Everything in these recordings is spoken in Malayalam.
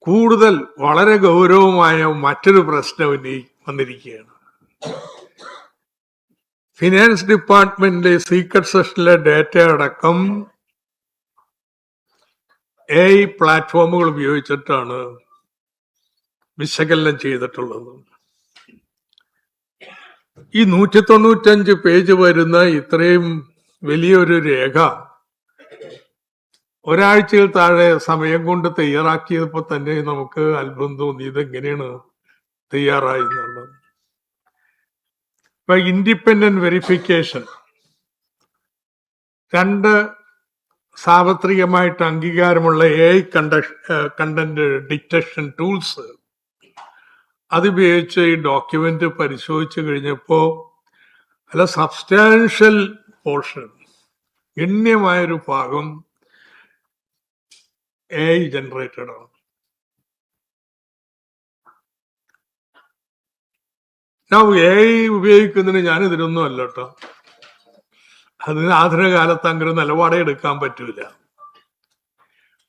കൂടുതൽ വളരെ ഗൗരവമായ മറ്റൊരു പ്രശ്നം വന്നിരിക്കുകയാണ്. ഫിനാൻസ് ഡിപ്പാർട്ട്മെന്റിലെ സീക്രട്ട് സെഷനിലെ ഡേറ്റ അടക്കം AI പ്ലാറ്റ്ഫോമുകൾ ഉപയോഗിച്ചിട്ടാണ് വിശകലനം ചെയ്തിട്ടുള്ളത്. ഈ 195 പേജ് വരുന്ന ഇത്രയും വലിയൊരു രേഖ ഒരാഴ്ചയിൽ താഴെ സമയം കൊണ്ട് തയ്യാറാക്കിയപ്പോൾ തന്നെ നമുക്ക് അത്ഭുതം തോന്നി, ഇതെങ്ങനെയാണ് തയ്യാറായി എന്നുള്ളത്. ഇപ്പൊ ഇൻഡിപെൻഡന്റ് വെരിഫിക്കേഷൻ, 2 സാർവത്രികമായിട്ട് അംഗീകാരമുള്ള AI കണ്ടന്റ് ഡിറ്റക്ഷൻ ടൂൾസ് അതുപയോഗിച്ച് ഈ ഡോക്യുമെന്റ് പരിശോധിച്ചു കഴിഞ്ഞപ്പോ അല്ല സബ്സ്റ്റാൻഷ്യൽ പോർഷൻ, ഗണ്യമായൊരു ഭാഗം AI ജനറേറ്റഡ് ആണ്. AI ഉപയോഗിക്കുന്നതിന് ഞാനിതിനൊന്നും അല്ല കേട്ടോ. അതിന് ആധുനിക കാലത്ത് അങ്ങനെ നിലപാടേ എടുക്കാൻ പറ്റൂല.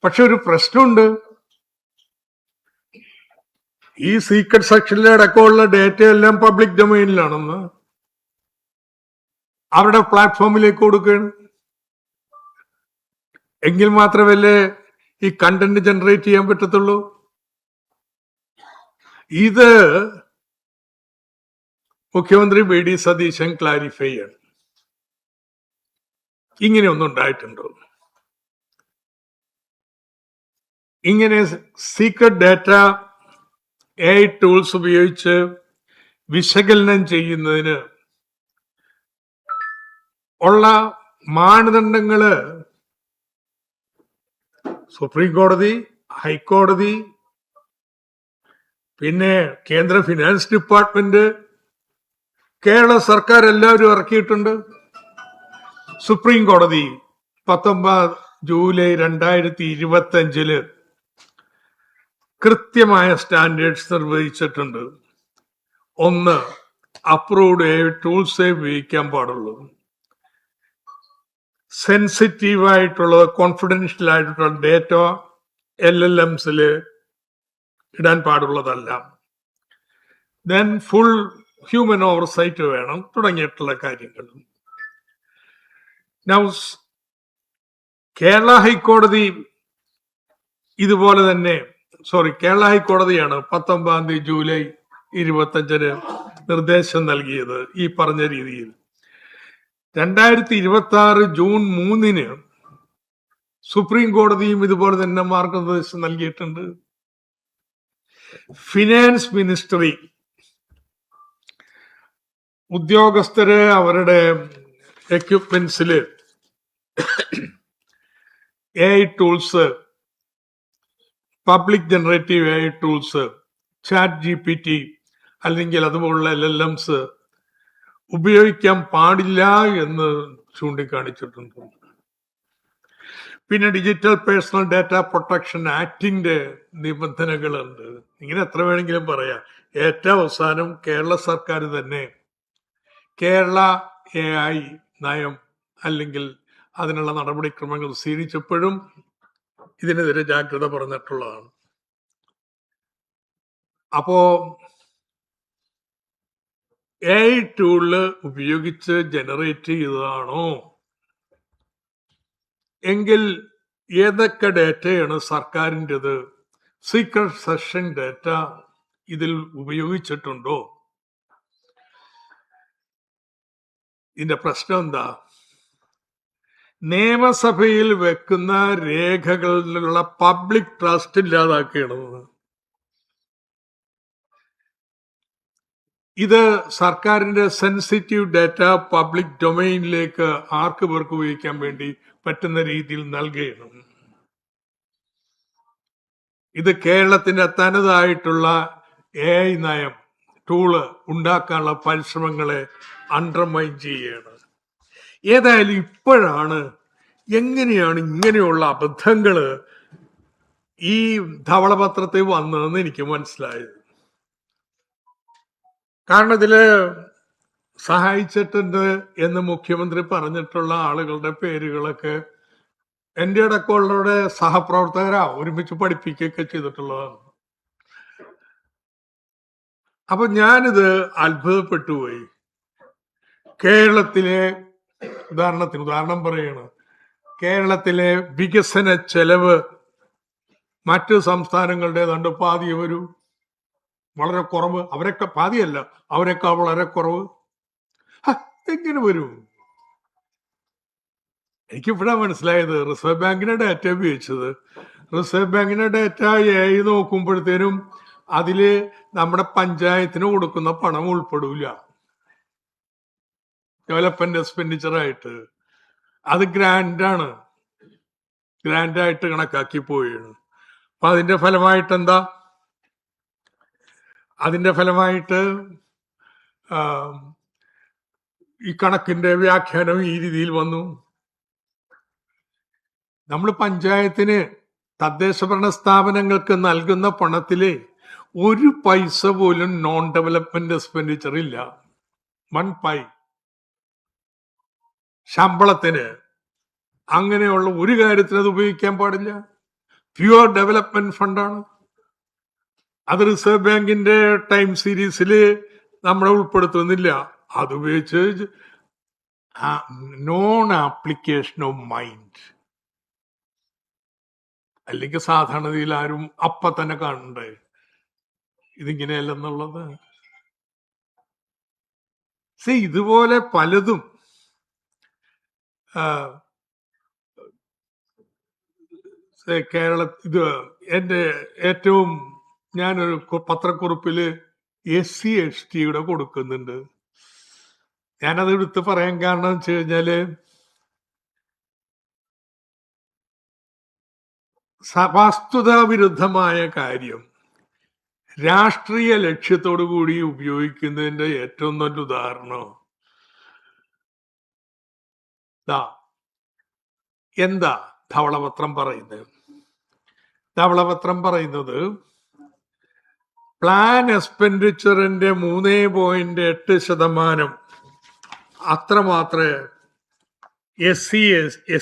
പക്ഷെ ഒരു പ്രശ്നമുണ്ട്. ഈ സീക്രട്ട് സെക്ഷനിലെ അടക്കമുള്ള ഡേറ്റ എല്ലാം പബ്ലിക് ഡൊമൈനിലാണെന്ന് അവരുടെ പ്ലാറ്റ്ഫോമിലേക്ക് കൊടുക്കുകയാണ്. എങ്കിൽ മാത്രമല്ലേ ഈ കണ്ടന്റ് ജനറേറ്റ് ചെയ്യാൻ പറ്റത്തുള്ളൂ. ഇത് മുഖ്യമന്ത്രി VD സതീശൻ ക്ലാരിഫൈ ചെയ്യണം. ഇങ്ങനെയൊന്നും ഉണ്ടായിട്ടുണ്ടോ? ഇങ്ങനെ സീക്രട്ട് ഡാറ്റ AI ടൂൾസ് ഉപയോഗിച്ച് വിശകലനം ചെയ്യുന്നതിന് ഉള്ള മാനദണ്ഡങ്ങള് സുപ്രീം കോടതി, ഹൈക്കോടതി, പിന്നെ കേന്ദ്ര ഫിനാൻസ് ഡിപ്പാർട്ട്മെന്റ്, കേരള സർക്കാർ എല്ലാവരും ഇറക്കിയിട്ടുണ്ട്. സുപ്രീം കോടതി 19 ജൂലൈ 2025 കൃത്യമായ സ്റ്റാൻഡേർഡ്സ് നിർവഹിച്ചിട്ടുണ്ട്. 1, അപ്രൂവ്ഡ് AI ടൂൾസേ ഉപയോഗിക്കാൻ പാടുള്ളൂ. സെൻസിറ്റീവ് ആയിട്ടുള്ള കോൺഫിഡൻഷ്യൽ ആയിട്ടുള്ള ഡേറ്റ LLMസിൽ ഇടാൻ പാടുള്ളതല്ല. ദെൻ ഫുൾ ഹ്യൂമൻ ഓവർസൈറ്റ് വേണം, തുടങ്ങിയിട്ടുള്ള കാര്യങ്ങൾ. നൗ കേരള ഹൈക്കോടതി ഇതുപോലെ തന്നെ കേരള ഹൈക്കോടതിയാണ് 19 ജൂലൈ 2025 നിർദ്ദേശം നൽകിയത് ഈ പറഞ്ഞ രീതിയിൽ. 2026 ജൂൺ 3 സുപ്രീം കോടതിയും ഇതുപോലെ തന്നെ മാർഗനിർദ്ദേശം നൽകിയിട്ടുണ്ട്. ഫിനാൻസ് മിനിസ്ട്രി ഉദ്യോഗസ്ഥര് അവരുടെ എക്യുപ്മെന്റ്സില് AI tools, public generative AI tools, chat GPT അല്ലെങ്കിൽ അതുപോലുള്ള LLMs ഉപയോഗിക്കാൻ പാടില്ല എന്ന് ചൂണ്ടിക്കാണിച്ചിട്ടുണ്ട്. പിന്നെ ഡിജിറ്റൽ പേഴ്സണൽ ഡാറ്റ പ്രൊട്ടക്ഷൻ ആക്ടിന്റെ നിബന്ധനകളുണ്ട്. ഇങ്ങനെ എത്ര വേണമെങ്കിലും പറയാം. ഏറ്റവും അവസാനം കേരള സർക്കാർ തന്നെ കേരള AI നയം അല്ലെങ്കിൽ അതിനുള്ള നടപടിക്രമങ്ങൾ സ്വീകരിച്ചപ്പോഴും ഇതിനെതിരെ ജാഗ്രത പറഞ്ഞിട്ടുള്ളതാണ്. അപ്പോ AI ടൂള് ഉപയോഗിച്ച് ജനറേറ്റ് ചെയ്തതാണോ എങ്കിൽ ഏതൊക്കെ ഡേറ്റയാണ് സർക്കാരിൻ്റെത്, സീക്രട്ട് സെഷൻ ഡേറ്റ ഇതിൽ ഉപയോഗിച്ചിട്ടുണ്ടോ? ഇതിന്റെ പ്രശ്നം എന്താ? നിയമസഭയിൽ വെക്കുന്ന രേഖകളിലുള്ള പബ്ലിക് ട്രസ്റ്റ് ഇല്ലാതാക്കുകയാണ്. ഇത് സർക്കാരിന്റെ സെൻസിറ്റീവ് ഡാറ്റ പബ്ലിക് ഡൊമൈനിലേക്ക് ആർക്ക് പേർക്ക് ഉപയോഗിക്കാൻ വേണ്ടി പറ്റുന്ന രീതിയിൽ നൽകുകയാണ്. ഇത് കേരളത്തിന്റെ തനതായിട്ടുള്ള AI നയം ടൂള് ഉണ്ടാക്കാനുള്ള പരിശ്രമങ്ങളെ അണ്ടർമൈൻ ചെയ്യുകയാണ്. ഏതായാലും ഇപ്പോഴാണ് എങ്ങനെയാണ് ഇങ്ങനെയുള്ള അബദ്ധങ്ങള് ഈ ധവളപത്രത്തിൽ വന്നതെന്ന് എനിക്ക് മനസ്സിലായത്. കാരണം ഇതില് സഹായിച്ചിട്ടുണ്ട് എന്ന് മുഖ്യമന്ത്രി പറഞ്ഞിട്ടുള്ള ആളുകളുടെ പേരുകളൊക്കെ എന്റെ അടക്കമുള്ളവരുടെ സഹപ്രവർത്തകരാ ഒരുമിച്ച് പഠിപ്പിക്കുകയൊക്കെ ചെയ്തിട്ടുള്ളതാണ്. അപ്പൊ ഞാനിത് അത്ഭുതപ്പെട്ടു പോയി. കേരളത്തിലെ ഉദാഹരണം പറയാണ്, കേരളത്തിലെ വികസന ചെലവ് മറ്റ് സംസ്ഥാനങ്ങളുടെ ഏതാണ്ട് പാതി വരൂ, വളരെ കുറവ്. അവരൊക്കെ പാതിയല്ല, അവരൊക്കെ വളരെ കുറവ്. എങ്ങനെ വരും? എനിക്കിവിടെ മനസ്സിലായത് റിസർവ് ബാങ്കിന്റെ ഡാറ്റ ഉപയോഗിച്ചത്. റിസർവ് ബാങ്കിന്റെ ഡാറ്റ നോക്കുമ്പോഴത്തേനും അതില് നമ്മുടെ പഞ്ചായത്തിന് കൊടുക്കുന്ന പണം ഉൾപ്പെടൂല ഡെവലപ്മെന്റ് എക്സ്പെൻഡിച്ചർ ആയിട്ട്. അത് ഗ്രാൻഡായിട്ട് കണക്കാക്കി പോവുകയാണ്. അപ്പൊ അതിന്റെ ഫലമായിട്ട് എന്താ? അതിന്റെ ഫലമായിട്ട് ഈ കണക്കിന്റെ വ്യാഖ്യാനം ഈ രീതിയിൽ വന്നു. നമ്മൾ പഞ്ചായത്തിന്, തദ്ദേശ ഭരണ സ്ഥാപനങ്ങൾക്ക് നൽകുന്ന പണത്തില് 1 പൈസ പോലും നോൺ ഡെവലപ്മെന്റ് എക്സ്പെൻഡിച്ചർ ഇല്ല. 1 പൈ ശമ്പളത്തിന്, അങ്ങനെയുള്ള ഒരു കാര്യത്തിന് അത് ഉപയോഗിക്കാൻ പാടില്ല. പ്യുവർ ഡെവലപ്മെന്റ് ഫണ്ടാണ്. അത് റിസർവ് ബാങ്കിന്റെ ടൈം സീരീസിൽ നമ്മളെ ഉൾപ്പെടുത്തുന്നില്ല. അത് ഉപയോഗിച്ച് നോൺ ആപ്ലിക്കേഷൻ ഓഫ് മൈൻഡ്. അല്ലെങ്കിൽ സാധാരണതയിൽ ആരും അപ്പ തന്നെ കാണണ്ടേ ഇതിങ്ങനെയല്ലെന്നുള്ളത്. ഇതുപോലെ പലതും ഇത് എന്റെ ഏറ്റവും, ഞാനൊരു പത്രക്കുറിപ്പില് SC ST കൊടുക്കുന്നുണ്ട്. ഞാനത് എടുത്ത് പറയാൻ കാരണം വെച്ച് കഴിഞ്ഞാല്, വസ്തുതാ വിരുദ്ധമായ കാര്യം രാഷ്ട്രീയ ലക്ഷ്യത്തോടു കൂടി ഉപയോഗിക്കുന്നതിന്റെ ഏറ്റവും നല്ല ഉദാഹരണം എന്താ ധവളപത്രം പറയുന്നത്? ധവളപത്രം പറയുന്നത് പ്ലാൻ എക്സ്പെൻഡിച്ചറിന്റെ 3.8% അത്ര മാത്രമേ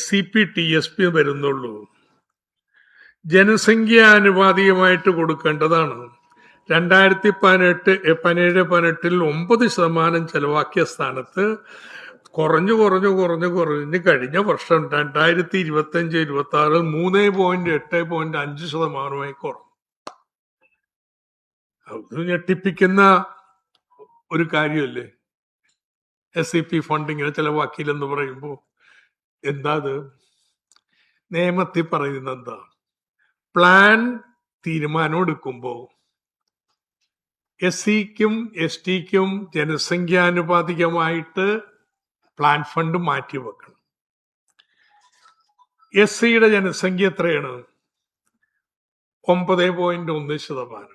SCP TSP വരുന്നുള്ളൂ. ജനസംഖ്യാനുപാതികമായിട്ട് കൊടുക്കേണ്ടതാണ്. 2017-18 9% ചെലവാക്കിയ സ്ഥാനത്ത് കുറഞ്ഞു കഴിഞ്ഞ വർഷം 2025-26 3.8.5% കുറഞ്ഞു. അത് ഞെട്ടിപ്പിക്കുന്ന ഒരു കാര്യമല്ലേ? SCP ഫണ്ട് ഇങ്ങനെ ചെലവാക്കിയില്ലെന്ന് പറയുമ്പോ എന്താ അത്? നിയമത്തിൽ പറയുന്നത് എന്താ? പ്ലാൻ തീരുമാനം എടുക്കുമ്പോ SCക്കും STക്കും ജനസംഖ്യാനുപാതികമായിട്ട് പ്ലാൻ ഫണ്ട് മാറ്റിവെക്കണം. SCയുടെ ജനസംഖ്യ എത്രയാണ്? 9.1%.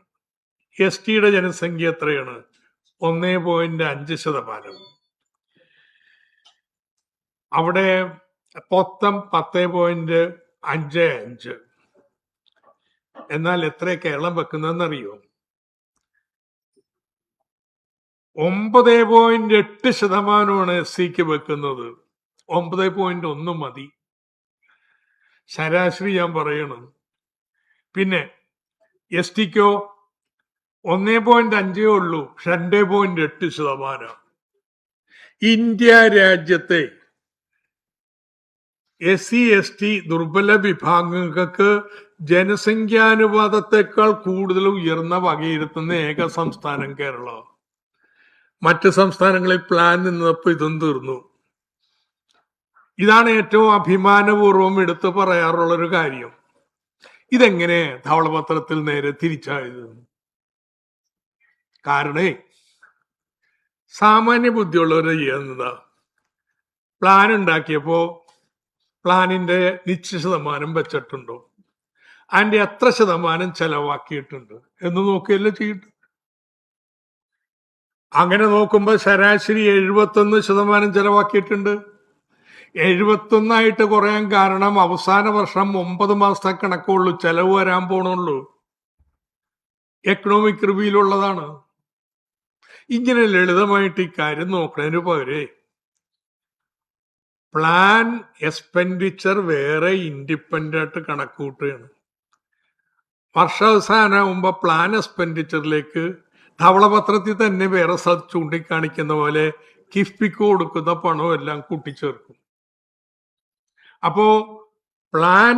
STയുടെ ജനസംഖ്യ എത്രയാണ്? 1.5%. അവിടെ മൊത്തം 10.55. എന്നാൽ എത്ര കേരളം വെക്കുന്നതെന്നറിയോ? 9.8% SCക്ക് വെക്കുന്നത്. 9.1 മതി. ശരാശരി ഞാൻ പറയണം. പിന്നെ STക്കോ 1.5 ഉള്ളൂ, 2.8%. ഇന്ത്യ രാജ്യത്തെ SC ST ദുർബല വിഭാഗങ്ങൾക്ക് ജനസംഖ്യാനുപാതത്തെക്കാൾ കൂടുതൽ ഉയർന്ന വകയിരുത്തുന്ന ഏക സംസ്ഥാനം കേരളം. മറ്റ് സംസ്ഥാനങ്ങളിൽ പ്ലാൻ നിന്നപ്പോൾ ഇതും തീർന്നു. ഇതാണ് ഏറ്റവും അഭിമാനപൂർവ്വം എടുത്തു പറയാറുള്ളൊരു കാര്യം. ഇതെങ്ങനെ ധവളപത്രത്തിൽ നേരെ തിരിച്ചായത്? കാരണേ സാമാന്യ ബുദ്ധിയുള്ളവരെ ചെയ്യുന്നതാ. പ്ലാൻ ഉണ്ടാക്കിയപ്പോ പ്ലാനിന്റെ നിശ്ചിത ശതമാനം വെച്ചിട്ടുണ്ടോ, അതിന്റെ എത്ര ശതമാനം ചെലവാക്കിയിട്ടുണ്ട് എന്ന് നോക്കുകയല്ലേ ചെയ്തിട്ട്. അങ്ങനെ നോക്കുമ്പോ ശരാശരി 71% ചെലവാക്കിയിട്ടുണ്ട്. 71 കുറയാൻ കാരണം അവസാന വർഷം 9 മാസത്തെ കണക്കുള്ളൂ ചെലവ് വരാൻ പോണുള്ളൂ. എക്കണോമിക് റിവ്യൂലുള്ളതാണ്. ഇങ്ങനെ ലളിതമായിട്ട് ഈ കാര്യം നോക്കണതിന് പകരെ പ്ലാൻ എക്സ്പെൻഡിച്ചർ വേറെ ഇൻഡിപെൻഡന്റ് ആയിട്ട് കണക്കൂട്ടുകയാണ്. വർഷാവസാനമാകുമ്പോൾ പ്ലാൻ എക്സ്പെൻഡിച്ചറിലേക്ക് ധവളപത്രത്തിൽ തന്നെ വേറെ ചൂണ്ടിക്കാണിക്കുന്ന പോലെ കിഫ്ബിക്ക് കൊടുക്കുന്ന പണവും എല്ലാം കൂട്ടിച്ചേർക്കും. അപ്പോ പ്ലാൻ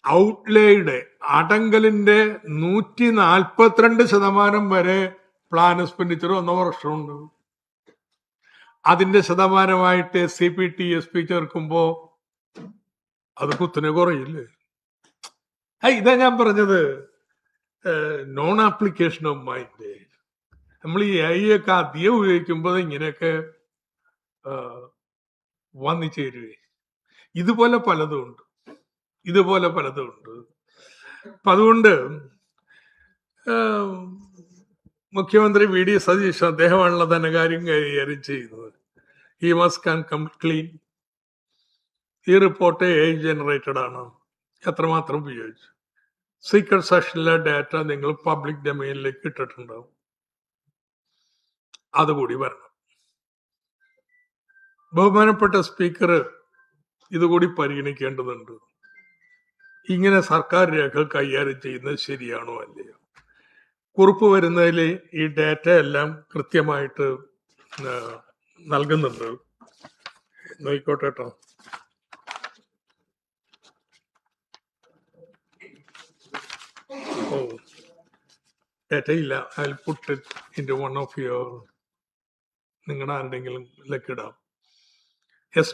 ഔട്ട്ലേയുടെ അടങ്കലിന്റെ 142% വരെ പ്ലാൻ എക്സ്പെൻഡിച്ചർ വന്ന വർഷമുണ്ട്. അതിന്റെ ശതമാനമായിട്ട് SCPTSP ചേർക്കുമ്പോ അത് കുത്തിനെ കുറയില്ലേ? ഇതാ ഞാൻ പറഞ്ഞത്, നോൺ ആപ്ലിക്കേഷൻ ഓഫ് മൈൻഡ്. നമ്മൾ ഈ AI ഒക്കെ അധികം ഉപയോഗിക്കുമ്പോൾ ഇങ്ങനെയൊക്കെ വന്നു ചേരുവേ. ഇതുപോലെ പലതും ഉണ്ട്. അപ്പൊ അതുകൊണ്ട് മുഖ്യമന്ത്രി VD സതീഷ് അദ്ദേഹമാണുള്ള ധനകാര്യം കൈകാര്യം ചെയ്യുന്നത്. He must come clean. ഈ റിപ്പോർട്ട് AI ജനറേറ്റഡ് ആണ്. എത്രമാത്രം ഉപയോഗിച്ചു? സീക്രട്ട് സെഷനിലെ ഡാറ്റ നിങ്ങൾ പബ്ലിക് ഡൊമൈനിലേക്ക് ഇട്ടിട്ടുണ്ടാവും. അതുകൂടി വരണം. ബഹുമാനപ്പെട്ട സ്പീക്കർ ഇതുകൂടി പരിഗണിക്കേണ്ടതുണ്ട്. ഇങ്ങനെ സർക്കാർ രേഖകൾ കൈകാര്യം ചെയ്യുന്നത് ശരിയാണോ അല്ലയോ? കുറിപ്പ് വരുന്നതിൽ ഈ ഡാറ്റ എല്ലാം കൃത്യമായിട്ട് നൽകുന്നുണ്ട്. നോക്കിക്കോട്ടെ കേട്ടോ. ഡാറ്റയില്ല. I put it in one of your, നിങ്ങളുടെ ആരുടെങ്കിലും ലക്കിടാം.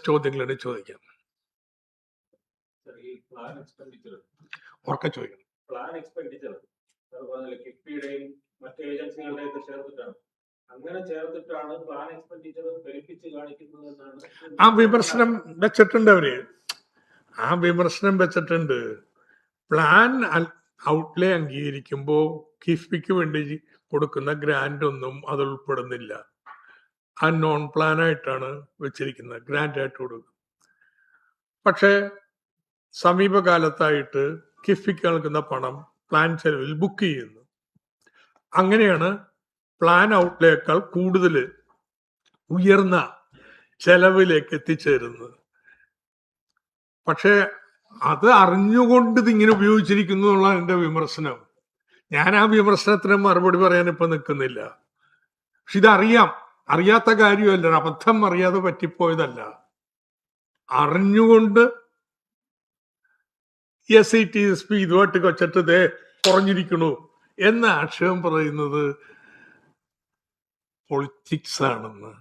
ചോദ്യങ്ങളോട് ചോദിക്കാം. ഉറക്കെ ചോദിക്കണം. പ്ലാൻ എക്സ്പെൻഡിച്ചർ കിഫ്ബിയുടെയും മറ്റു ഏജൻസികളുടെയും ചേർത്തിട്ടാണ്, അങ്ങനെ ചേർത്തിട്ടാണ് പ്ലാൻ എക്സ്പെൻഡിച്ചർ വെരിഫിച്ച് കാണിക്കുന്നത് എന്നാണ് ആ വിമർശനം വെച്ചിട്ടുണ്ട്. പ്ലാൻ ഔട്ട്ലേ അംഗീകരിക്കുമ്പോൾ കിഫ്ബിക്ക് വേണ്ടി കൊടുക്കുന്ന ഗ്രാന്റ് ഒന്നും അത് ഉൾപ്പെടുന്നില്ല. ആ നോൺ പ്ലാൻ ആയിട്ടാണ് വെച്ചിരിക്കുന്നത്, ഗ്രാന്റ് ആയിട്ട് കൊടുക്കും. പക്ഷേ സമീപകാലത്തായിട്ട് കിഫ്ബിക്ക് നൽകുന്ന പണം പ്ലാൻ ചെലവിൽ ബുക്ക് ചെയ്യുന്നു. അങ്ങനെയാണ് പ്ലാൻ ഔട്ട്ലേക്കാൾ കൂടുതൽ ഉയർന്ന ചെലവിലേക്ക് എത്തിച്ചേരുന്നത്. പക്ഷെ അത് അറിഞ്ഞുകൊണ്ട് ഇതിങ്ങനെ ഉപയോഗിച്ചിരിക്കുന്നു എന്നുള്ള എൻ്റെ വിമർശനം. ഞാൻ ആ വിമർശനത്തിന് മറുപടി പറയാൻ ഇപ്പൊ നിൽക്കുന്നില്ല. പക്ഷെ അറിയാത്ത കാര്യമല്ല, അബദ്ധം അറിയാതെ പറ്റിപ്പോയതല്ല. അറിഞ്ഞുകൊണ്ട് SCTSP ഇതുമായിട്ട് വെച്ചിട്ട് കുറഞ്ഞിരിക്കണു എന്ന ആക്ഷേപം പറയുന്നത് പൊളിറ്റിക്സ് ആണെന്ന്.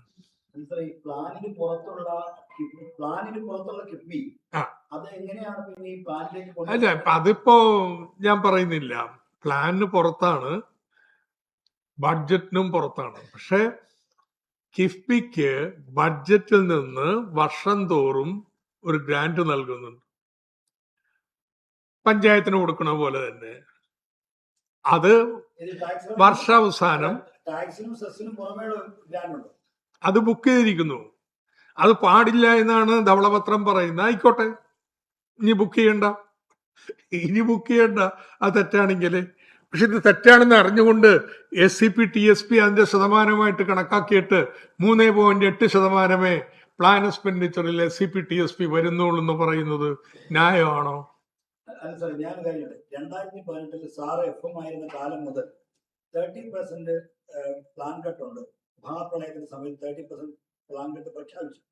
അല്ല, അതിപ്പോ ഞാൻ പറയുന്നില്ല. പ്ലാനിന് പുറത്താണ്, ബഡ്ജറ്റിനും പുറത്താണ്. പക്ഷെ കിഫ്ബിക്ക് ബഡ്ജറ്റിൽ നിന്ന് വർഷം തോറും ഒരു ഗ്രാന്റ് നൽകുന്നുണ്ട്, പഞ്ചായത്തിന് കൊടുക്കണ പോലെ തന്നെ. അത് വർഷാവസാനം അത് ബുക്ക് ചെയ്തിരിക്കുന്നു. അത് പാടില്ല എന്നാണ് ധവളപത്രം പറയുന്നത്. ആയിക്കോട്ടെ, ഇനി ബുക്ക് ചെയ്യണ്ട. അത് തെറ്റാണെങ്കിൽ. പക്ഷെ ഇത് തെറ്റാണെന്ന് അറിഞ്ഞുകൊണ്ട് SCPTSP അതിന്റെ ശതമാനമായിട്ട് കണക്കാക്കിയിട്ട് 3.8% പ്ലാൻ എക്സ്പെൻഡിച്ചറിൽ SCPTSP വരുന്നുള്ളൂ എന്ന് പറയുന്നത് ന്യായമാണോ? ഞാൻ കഴിഞ്ഞത് 2018 സാറ് FM ആയിരുന്ന കാലം മുതൽ 30% പ്ലാൻ കട്ടുണ്ട്. മഹാപ്രളയത്തിന്റെ സമയത്ത് 30% പ്ലാൻ കട്ട് പ്രഖ്യാപിച്ചു.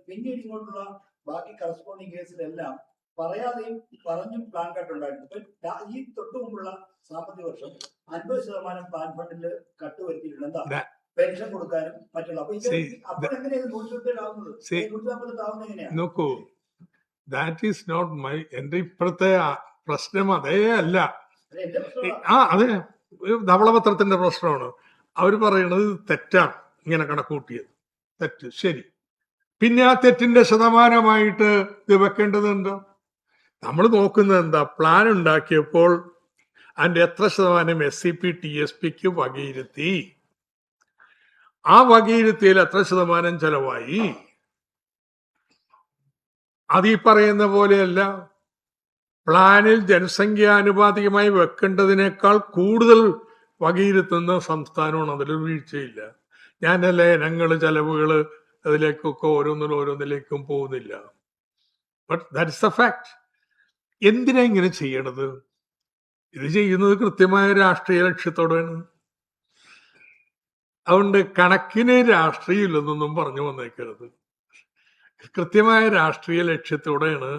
പിന്നീട് ഇങ്ങോട്ടുള്ള ബാക്കി കറസ്പോണ്ടിങ് കേസിലെല്ലാം പറയാതെയും പറഞ്ഞും പ്ലാൻ കട്ട് ഉണ്ടായിരുന്നു. ഈ തൊട്ടു മുമ്പുള്ള സാമ്പത്തിക വർഷം 50% പ്ലാൻ ഫണ്ടിൽ കട്ട് വരുത്തിയിട്ടുണ്ട്. എന്താ? പെൻഷൻ കൊടുക്കാനും മറ്റുള്ള. അപ്പോൾ എങ്ങനെയാണ് 150 ആവുന്നത്? എങ്ങനെയാണ്? നോക്കൂ, ദാറ്റ് ഈസ് നോട്ട് മൈ. എന്റെ ഇപ്പോഴത്തെ പ്രശ്നം അതേ അല്ല. അതെ, ധവളപത്രത്തിന്റെ പ്രശ്നമാണ്. അവർ പറയുന്നത് തെറ്റാണ്, ഇങ്ങനെ കണക്കൂട്ടിയത് തെറ്റ്. ശരി, പിന്നെ ആ തെറ്റിന്റെ ശതമാനമായിട്ട് ഇത് വെക്കേണ്ടതുണ്ട്. നമ്മൾ നോക്കുന്നത് എന്താ? പ്ലാൻ ഉണ്ടാക്കിയപ്പോൾ അതിന്റെ എത്ര ശതമാനം SCPTSPക്ക് വകയിരുത്തി, ആ വകയിരുത്തിയിൽ എത്ര ശതമാനം ചെലവായി. അത് ഈ പറയുന്ന പോലെയല്ല. പ്ലാനിൽ ജനസംഖ്യാനുപാതികമായി വെക്കേണ്ടതിനേക്കാൾ കൂടുതൽ വകയിരുത്തുന്ന സംസ്ഥാനമാണ്. അതിലൊരു വീഴ്ചയില്ല. ഞാൻ ലേനങ്ങള്, ചെലവുകള് അതിലേക്കൊക്കെ ഓരോന്നിലേക്കും പോകുന്നില്ല. But that is the fact. എന്തിനാ ഇങ്ങനെ ചെയ്യണത്? ഇത് ചെയ്യുന്നത് കൃത്യമായ രാഷ്ട്രീയ ലക്ഷ്യത്തോടെയാണ്. അതുകൊണ്ട് കണക്കിന് രാഷ്ട്രീയമില്ലെന്നൊന്നും പറഞ്ഞു വന്നേക്കരുത്. കൃത്യമായ രാഷ്ട്രീയ ലക്ഷ്യത്തോടെയാണ്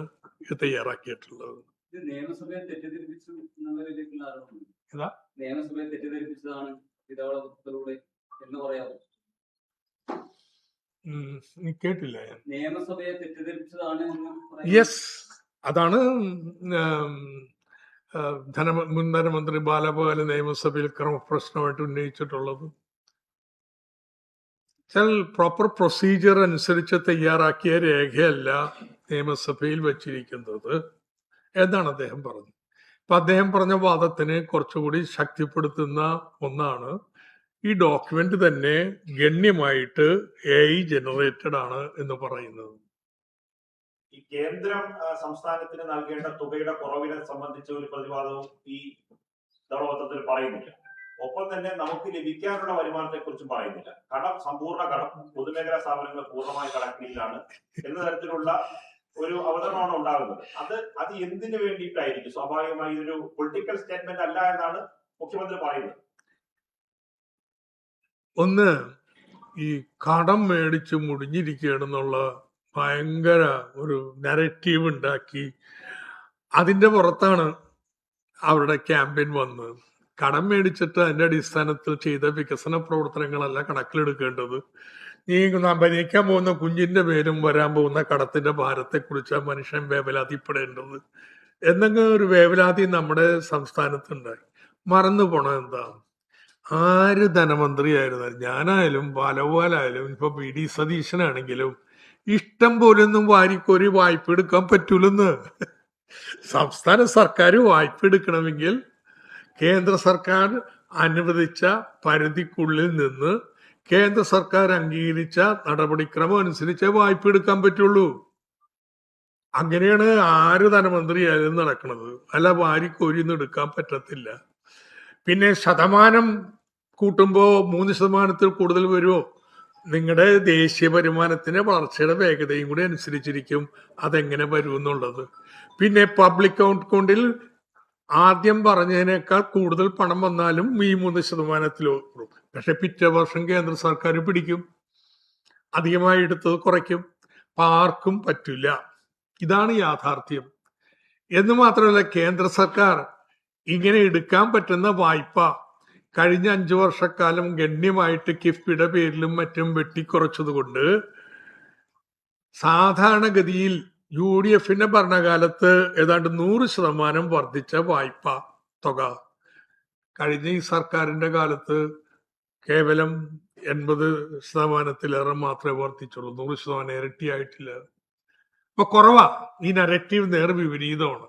ഇത് തയ്യാറാക്കിയിട്ടുള്ളത്. ഇത് നിയമസഭയെ തെറ്റിദ്ധരിപ്പിച്ചു എന്നുള്ളതിലേക്കുള്ള ആരോപണം. ഏതാ? നിയമസഭയെ തെറ്റിദ്ധരിപ്പിച്ചതാണ് വിധവളത്തിലൂടെ എന്ന് പറയാമോ? കേട്ടില്ല ഞാൻ. നിയമസഭയെ തെറ്റിദ്ധരിപ്പിച്ചതാണ് എന്ന് പറയാമോ? യെസ്, അതാണ് മുൻ ധനമന്ത്രി ബാലഗോപാൽ നിയമസഭയിൽ ക്രമപ്രശ്നമായിട്ട് ഉന്നയിച്ചിട്ടുള്ളത്. പ്രോപ്പർ പ്രൊസീജിയർ അനുസരിച്ച് തയ്യാറാക്കിയ രേഖയല്ല നിയമസഭയിൽ വച്ചിരിക്കുന്നത് എന്നാണ് അദ്ദേഹം പറഞ്ഞത്. അപ്പൊ അദ്ദേഹം പറഞ്ഞ വാദത്തിന് കുറച്ചുകൂടി ശക്തിപ്പെടുത്തുന്ന ഒന്നാണ് ഈ ഡോക്യുമെന്റ് തന്നെ ഗണ്യമായിട്ട് AI ജനറേറ്റഡ് ആണ് എന്ന് പറയുന്നത്. ഈ കേന്ദ്രം സംസ്ഥാനത്തിന് നൽകേണ്ട തുകയുടെ കുറവിനെ സംബന്ധിച്ച ഒരു പ്രതിവാദവും ഈ ധവളപത്രത്തിൽ പറയുന്നില്ല. ഒപ്പം തന്നെ നമുക്ക് ലഭിക്കാനുള്ള വരുമാനത്തെ കുറിച്ചും പറയുന്നില്ല. സമ്പൂർണ്ണ കടം പൊതുമേഖലാ സ്ഥാപനങ്ങൾ പൂർണ്ണമായി കടക്കീഴിലാണ് എന്ന തരത്തിലുള്ള ഒരു അവതരണമാണ് ഉണ്ടാകുന്നത്. അത് എന്തിനു വേണ്ടിയിട്ടായിരിക്കും? സ്വാഭാവികമായി ഇതൊരു പൊളിറ്റിക്കൽ സ്റ്റേറ്റ്മെന്റ് അല്ല എന്നാണ് മുഖ്യമന്ത്രി പറയുന്നത്. ഒന്ന്, ഈ കടം മേടിച്ച് മുടിഞ്ഞിരിക്കുകയാണെന്നുള്ള ഭയങ്കര ഒരു നരേറ്റീവ് ഉണ്ടാക്കി അതിന്റെ പുറത്താണ് അവരുടെ ക്യാമ്പയിൻ വന്നത്. കടം മേടിച്ചിട്ട് അതിന്റെ അടിസ്ഥാനത്തിൽ ചെയ്ത വികസന പ്രവർത്തനങ്ങളല്ല കണക്കിലെടുക്കേണ്ടത്. ഈ ഭരിക്കാൻ പോകുന്ന കുഞ്ഞിന്റെ പേരും വരാൻ പോകുന്ന കടത്തിന്റെ ഭാരത്തെക്കുറിച്ച് മനുഷ്യൻ വേവലാതിപ്പെടേണ്ടത് എന്നൊക്കെ ഒരു വേവലാതി നമ്മുടെ സംസ്ഥാനത്തുണ്ടായി. മറന്നു പോണത് എന്താ? ആര് ധനമന്ത്രിയായിരുന്നാലും, ഞാനായാലും ബാലഗോപാലായാലും ഇപ്പൊ VD സതീശനാണെങ്കിലും ഇഷ്ടം പോലൊന്നും വാരിക്കോരി വായ്പ എടുക്കാൻ പറ്റൂലെന്ന്. സംസ്ഥാന സർക്കാർ വായ്പ എടുക്കണമെങ്കിൽ കേന്ദ്ര സർക്കാർ അനുവദിച്ച പരിധിക്കുള്ളിൽ നിന്ന് കേന്ദ്ര സർക്കാർ അംഗീകരിച്ച നടപടിക്രമം അനുസരിച്ച് വായ്പ എടുക്കാൻ പറ്റുള്ളൂ. അങ്ങനെയാണ് ആര് ധനമന്ത്രിയായാലും നടക്കുന്നത്. അല്ല വാരിക്കോരിയൊന്നും എടുക്കാൻ പറ്റത്തില്ല. പിന്നെ ശതമാനം കൂട്ടുമ്പോൾ 3% കൂടുതൽ വരുമോ? നിങ്ങളുടെ ദേശീയ വരുമാനത്തിന്റെ വളർച്ചയുടെ വേഗതയും കൂടി അനുസരിച്ചിരിക്കും അതെങ്ങനെ വരും എന്നുള്ളത്. പിന്നെ പബ്ലിക് അക്കൗണ്ടിൽ ആദ്യം പറഞ്ഞതിനേക്കാൾ കൂടുതൽ പണം വന്നാലും ഈ 3% വരും. പക്ഷെ പിറ്റേ വർഷം കേന്ദ്ര സർക്കാർ പിടിക്കും, അധികമായി എടുത്തത് കുറയ്ക്കും. ആർക്കും പറ്റില്ല. ഇതാണ് യാഥാർത്ഥ്യം. എന്ന് മാത്രമല്ല, കേന്ദ്ര സർക്കാർ ഇങ്ങനെ എടുക്കാൻ പറ്റുന്ന വായ്പ കഴിഞ്ഞ 5 വർഷക്കാലം ഗണ്യമായിട്ട് കിഫ്ബിയുടെ പേരിലും മറ്റും വെട്ടിക്കുറച്ചത് കൊണ്ട് സാധാരണഗതിയിൽ UDFന്റെ ഭരണകാലത്ത് ഏതാണ്ട് 100% വർദ്ധിച്ച വായ്പ തുക കഴിഞ്ഞ ഈ സർക്കാരിന്റെ കാലത്ത് കേവലം 80%-ലേറെ മാത്രമേ വർദ്ധിച്ചുള്ളൂ. 100% ഇരട്ടിയായിട്ടില്ല. അപ്പൊ കുറവാ. ഈ നരേറ്റീവ് നേർ വിപരീതമാണ്.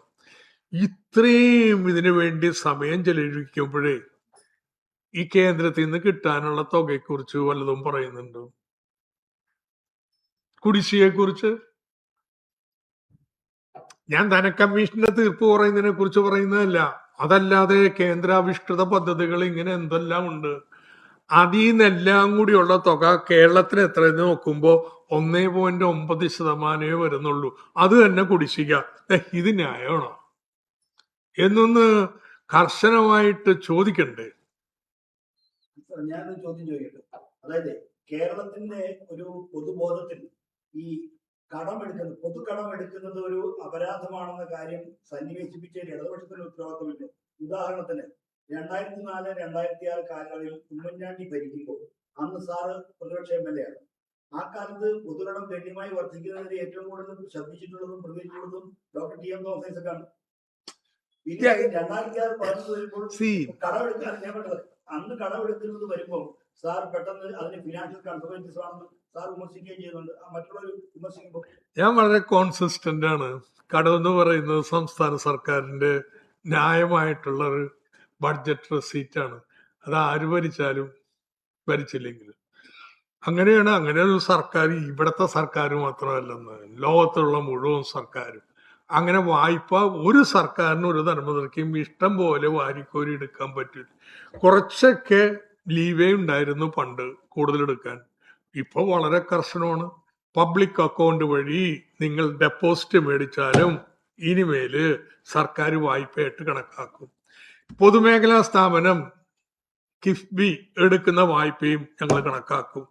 ഇത്രയും ഇതിനു വേണ്ടി സമയം ചെലവഴിക്കുമ്പോഴേ ഈ കേന്ദ്രത്തിൽ നിന്ന് കിട്ടാനുള്ള തുകയെക്കുറിച്ച് വല്ലതും പറയുന്നുണ്ടോ? കുടിശ്ശികയെ കുറിച്ച് ഞാൻ ധനകമ്മീഷന്റെ തീർപ്പ് പറയുന്നതിനെ കുറിച്ച് പറയുന്നതല്ല. അതല്ലാതെ കേന്ദ്രാവിഷ്കൃത പദ്ധതികൾ ഇങ്ങനെ എന്തെല്ലാം ഉണ്ട്. അതിൽ നിന്നെല്ലാം കൂടിയുള്ള തുക കേരളത്തിന് എത്രയെന്ന് നോക്കുമ്പോ 1.9% വരുന്നുള്ളൂ. അത് തന്നെ കുടിശ്ശിക. ഇത് ന്യായമാണോ എന്നൊന്ന് കർശനമായിട്ട് ചോദിക്കണ്ടേ? ഞാനൊരു ചോദ്യം ചോദിക്കട്ടെ. അതായത് കേരളത്തിന്റെ ഒരു പൊതുബോധത്തിൽ ഈ കടമെടുക്കുന്നത്, പൊതുകടം എടുക്കുന്നത് ഒരു അപരാധമാണെന്ന കാര്യം സന്നിവേശിപ്പിച്ചതിൽ ഇടതുപക്ഷത്തിന് ഉത്തരവാദിത്തമില്ല. ഉദാഹരണത്തിന് 2004-2006 കാലങ്ങളിൽ ഉമ്മൻചാണ്ടി ഭരിക്കുമ്പോൾ അന്ന് സാറ് പ്രതിപക്ഷ MLA ആണ്. ആ കാലത്ത് പൊതുകടം ഗണ്യമായി വർദ്ധിക്കുന്നതിന് ഏറ്റവും കൂടുതൽ ശ്രദ്ധിച്ചിട്ടുള്ളതും പ്രതികരിച്ചിട്ടുള്ളതും ഡോക്ടർ TM തോമസൈസക്കാണ്. പിന്നെ 2006-2015 വരുമ്പോൾ കടമെടുക്കാൻ ഞാൻ പറഞ്ഞത്, അന്ന് കടമെടുക്കുന്നത് വരുമ്പോൾ സാർ പെട്ടെന്ന് അതിന് ഫിനാൻഷ്യൽ കൺസർവേറ്റീവ്സ് ആണെന്ന് സാർ വിമർശിക്കുകയും ചെയ്യുന്നുണ്ട്. മറ്റുള്ളവർ വിമർശിക്കുമ്പോൾ ഞാൻ വളരെ കോൺസിസ്റ്റന്റ് ആണ്. കടമെന്ന് പറയുന്നത് സംസ്ഥാന സർക്കാരിന്റെ ന്യായമായിട്ടുള്ള ഒരു ബഡ്ജറ്റ് റെസീറ്റ് ആണ്. അത് ആര് ഭരിച്ചാലും ഭരിച്ചില്ലെങ്കിലും അങ്ങനെയാണ്. അങ്ങനെ ഒരു സർക്കാർ ഇവിടുത്തെ സർക്കാർ മാത്രമല്ലെന്ന്, ലോകത്തുള്ള മുഴുവൻ സർക്കാരും അങ്ങനെ വായ്പ ഒരു സർക്കാരിനും ഒരു ധനമന്ത്രിക്കും ഇഷ്ടം പോലെ വാരിക്കോരി എടുക്കാൻ പറ്റില്ല. കുറച്ചൊക്കെ ലീവേ ഉണ്ടായിരുന്നു പണ്ട് കൂടുതൽ എടുക്കാൻ. ഇപ്പോൾ വളരെ കർശനമാണ്. പബ്ലിക് അക്കൗണ്ട് വഴി നിങ്ങൾ ഡെപ്പോസിറ്റ് മേടിച്ചാലും ഇനിമേല് സർക്കാർ വായ്പയായിട്ട് കണക്കാക്കും. പൊതുമേഖലാ സ്ഥാപനം കിഫ്ബി എടുക്കുന്ന വായ്പയും ഞങ്ങൾ കണക്കാക്കും.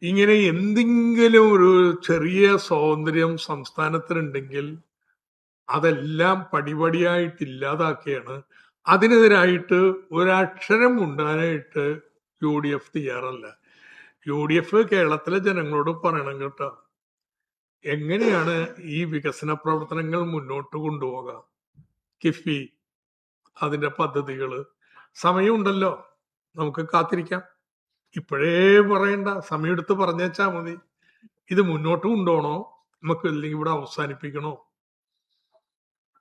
ഇങ്ങനെ എന്തെങ്കിലും ഒരു ചെറിയ സ്വാതന്ത്ര്യം സംസ്ഥാനത്തിനുണ്ടെങ്കിൽ അതെല്ലാം പടിപടിയായിട്ട് ഇല്ലാതാക്കിയാണ്. അതിനെതിരായിട്ട് ഒരക്ഷരം ഉണ്ടാനായിട്ട് UDF തയ്യാറല്ല. UDF കേരളത്തിലെ ജനങ്ങളോട് പറയണം കേട്ടോ, എങ്ങനെയാണ് ഈ വികസന പ്രവർത്തനങ്ങൾ മുന്നോട്ട് കൊണ്ടുപോകാം. കിഫ്ബി അതിന്റെ പദ്ധതികള് സമയമുണ്ടല്ലോ, നമുക്ക് കാത്തിരിക്കാം. ഇപ്പോഴേ പറയണ്ട, സമയമെടുത്ത് പറഞ്ഞേച്ചാ മതി. ഇത് മുന്നോട്ട് കൊണ്ടുപോകണോ നമുക്ക്, അല്ലെങ്കിൽ ഇവിടെ അവസാനിപ്പിക്കണോ?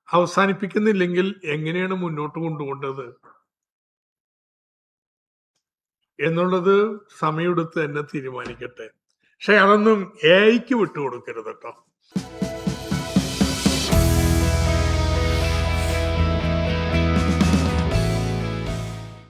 അവസാനിപ്പിക്കുന്നില്ലെങ്കിൽ എങ്ങനെയാണ് മുന്നോട്ട് കൊണ്ടുപോകേണ്ടത് എന്നുള്ളത് സമയമെടുത്ത് തന്നെ തീരുമാനിക്കട്ടെ. പക്ഷെ അതൊന്നും AI വിട്ടുകൊടുക്കരുത് കേട്ടോ.